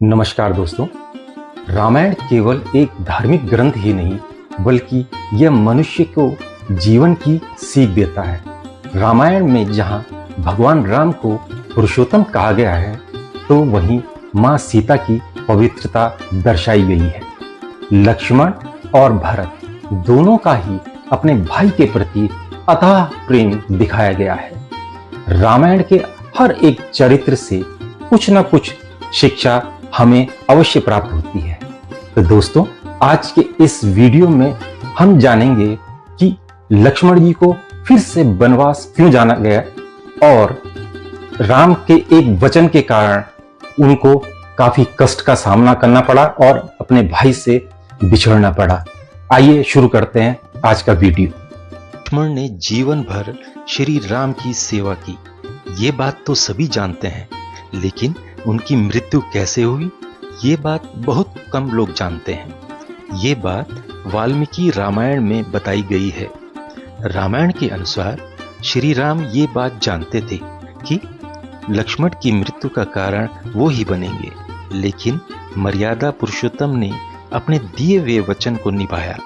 नमस्कार दोस्तों। रामायण केवल एक धार्मिक ग्रंथ ही नहीं बल्कि यह मनुष्य को जीवन की सीख देता है। रामायण में जहाँ भगवान राम को पुरुषोत्तम कहा गया है तो वहीं माँ सीता की पवित्रता दर्शाई गई है। लक्ष्मण और भरत दोनों का ही अपने भाई के प्रति अथाह प्रेम दिखाया गया है। रामायण के हर एक चरित्र से कुछ न कुछ शिक्षा हमें अवश्य प्राप्त होती है। तो दोस्तों, आज के इस वीडियो में हम जानेंगे कि लक्ष्मण जी को फिर से वनवास क्यों जाना गया और राम के एक वचन के कारण उनको काफी कष्ट का सामना करना पड़ा और अपने भाई से बिछड़ना पड़ा। आइए शुरू करते हैं आज का वीडियो। लक्ष्मण ने जीवन भर श्री राम की सेवा की, ये बात तो सभी जानते हैं, लेकिन उनकी मृत्यु कैसे हुई ये बात बहुत कम लोग जानते हैं। ये बात वाल्मीकि रामायण में बताई गई है। रामायण के अनुसार श्री राम ये बात जानते थे कि लक्ष्मण की मृत्यु का कारण वो ही बनेंगे, लेकिन मर्यादा पुरुषोत्तम ने अपने दिए हुए वचन को निभाया।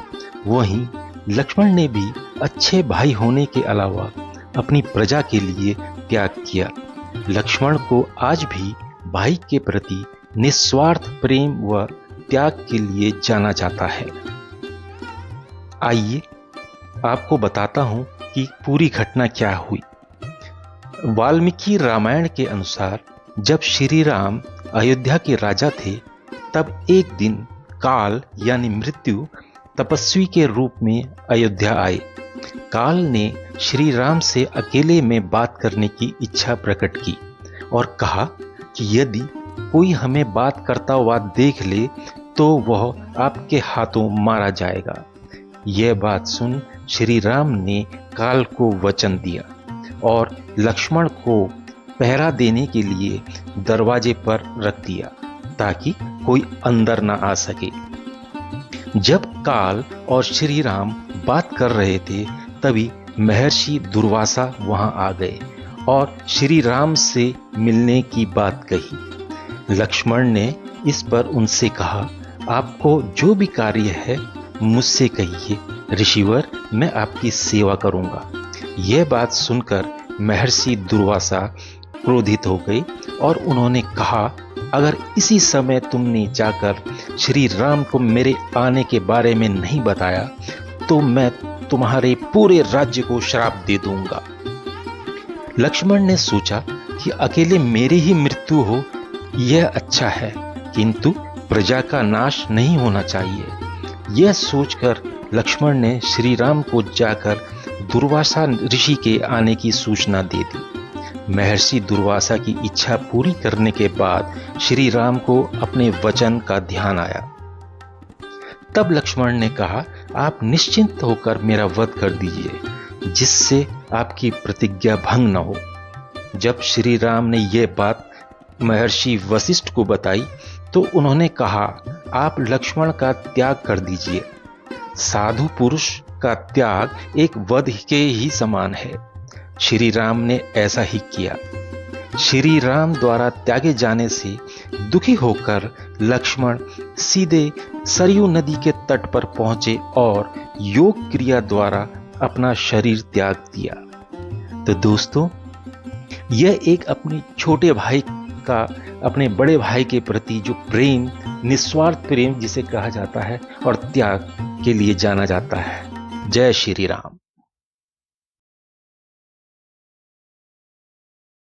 वहीं लक्ष्मण ने भी अच्छे भाई होने के अलावा अपनी प्रजा के लिए त्याग किया। लक्ष्मण को आज भी भाई के प्रति निस्वार्थ प्रेम व त्याग के लिए जाना जाता है। आइए आपको बताता हूं कि पूरी घटना क्या हुई। वाल्मीकि रामायण के अनुसार जब श्री राम अयोध्या के राजा थे तब एक दिन काल यानी मृत्यु तपस्वी के रूप में अयोध्या आए। काल ने श्री राम से अकेले में बात करने की इच्छा प्रकट की और कहा कि यदि कोई हमें बात करता हुआ देख ले तो वह आपके हाथों मारा जाएगा। यह बात सुन श्री राम ने काल को वचन दिया और लक्ष्मण को पहरा देने के लिए दरवाजे पर रख दिया ताकि कोई अंदर ना आ सके। जब काल और श्री राम बात कर रहे थे तभी महर्षि दुर्वासा वहां आ गए और श्री राम से मिलने की बात कही। लक्ष्मण ने इस पर उनसे कहा, आपको जो भी कार्य है मुझसे कहिए, ऋषिवर मैं आपकी सेवा करूंगा। यह बात सुनकर महर्षि दुर्वासा क्रोधित हो गए और उन्होंने कहा, अगर इसी समय तुमने जाकर श्री राम को मेरे आने के बारे में नहीं बताया तो मैं तुम्हारे पूरे राज्य को श्राप दे दूंगा। लक्ष्मण ने सोचा कि अकेले मेरी ही मृत्यु हो यह अच्छा है, किंतु प्रजा का नाश नहीं होना चाहिए। यह सोचकर लक्ष्मण ने श्री राम को जाकर दुर्वासा ऋषि के आने की सूचना दे दी। महर्षि दुर्वासा की इच्छा पूरी करने के बाद श्री राम को अपने वचन का ध्यान आया। तब लक्ष्मण ने कहा, आप निश्चिंत होकर मेरा वध कर दीजिए, जिससे आपकी प्रतिज्ञा भंग न हो। जब श्री राम ने यह बात महर्षि वशिष्ठ को बताई तो उन्होंने कहा, आप लक्ष्मण का त्याग कर दीजिए। साधु पुरुष का त्याग एक वध के ही समान है। श्री राम ने ऐसा ही किया। श्री राम द्वारा त्यागे जाने से दुखी होकर लक्ष्मण सीधे सरयू नदी के तट पर पहुंचे और योग क्रिया द्वारा अपना शरीर त्याग दिया। तो दोस्तों, यह एक अपने छोटे भाई का अपने बड़े भाई के प्रति जो प्रेम, निस्वार्थ प्रेम जिसे कहा जाता है और त्याग के लिए जाना जाता है। जय श्री राम।